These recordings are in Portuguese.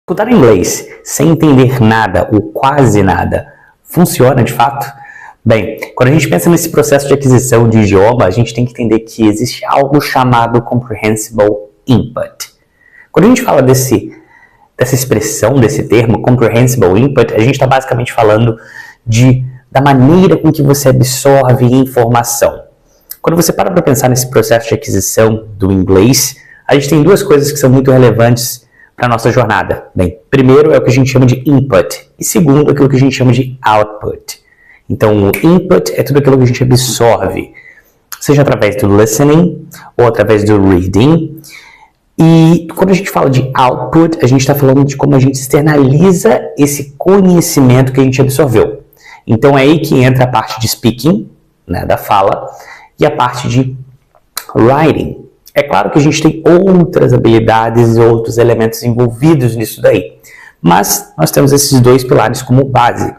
Escutar inglês sem entender nada ou quase nada funciona de fato? Bem, quando a gente pensa nesse processo de aquisição de idioma, a gente tem que entender que existe algo chamado Comprehensible Input. Quando a gente fala dessa expressão, desse termo, Comprehensible Input, a gente está basicamente falando da maneira com que você absorve informação. Quando você para pensar nesse processo de aquisição do inglês, a gente tem duas coisas que são muito relevantes para a nossa jornada. Bem, primeiro é o que a gente chama de input e segundo é aquilo que a gente chama de output. Então, o input é tudo aquilo que a gente absorve, seja através do listening ou através do reading. E quando a gente fala de output, a gente está falando de como a gente externaliza esse conhecimento que a gente absorveu. Então, é aí que entra a parte de speaking, né, da fala, e a parte de writing. É claro que a gente tem outras habilidades e outros elementos envolvidos nisso daí, mas nós temos esses dois pilares como base.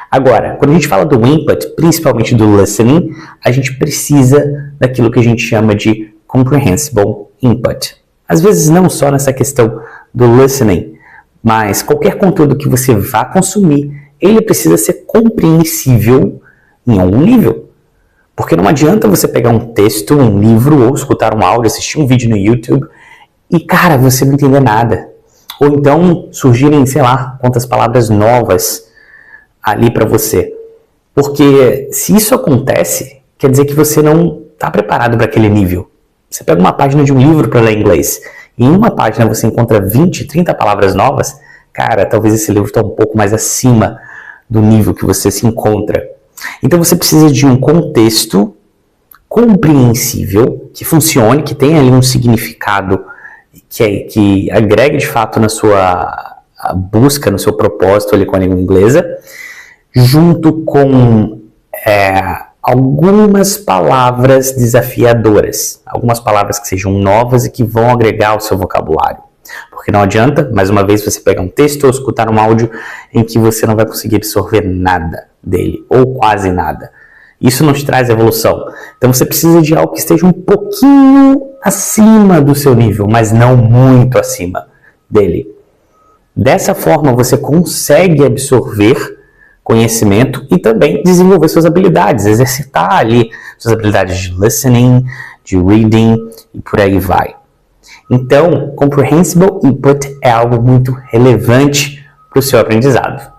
Agora, quando a gente fala do input, principalmente do listening, a gente precisa daquilo que a gente chama de comprehensible input. Às vezes não só nessa questão do listening, mas qualquer conteúdo que você vá consumir, ele precisa ser compreensível em algum nível. Porque não adianta você pegar um texto, um livro, ou escutar um áudio, assistir um vídeo no YouTube e, cara, você não entender nada. Ou então surgirem, sei lá, quantas palavras novas ali para você. Porque se isso acontece, quer dizer que você não está preparado para aquele nível. Você pega uma página de um livro para ler inglês e em uma página você encontra 20, 30 palavras novas, cara, talvez esse livro está um pouco mais acima do nível que você se encontra. Então você precisa de um contexto compreensível, que funcione, que tenha ali um significado que agregue de fato na sua busca, no seu propósito ali com a língua inglesa, junto com algumas palavras desafiadoras, algumas palavras que sejam novas e que vão agregar ao seu vocabulário. Porque não adianta, mais uma vez, você pegar um texto ou escutar um áudio em que você não vai conseguir absorver nada dele, ou quase nada. Isso não te traz evolução. Então você precisa de algo que esteja um pouquinho acima do seu nível, mas não muito acima dele. Dessa forma você consegue absorver conhecimento e também desenvolver suas habilidades, exercitar ali suas habilidades de listening, de reading e por aí vai. Então, comprehensible input é algo muito relevante para o seu aprendizado.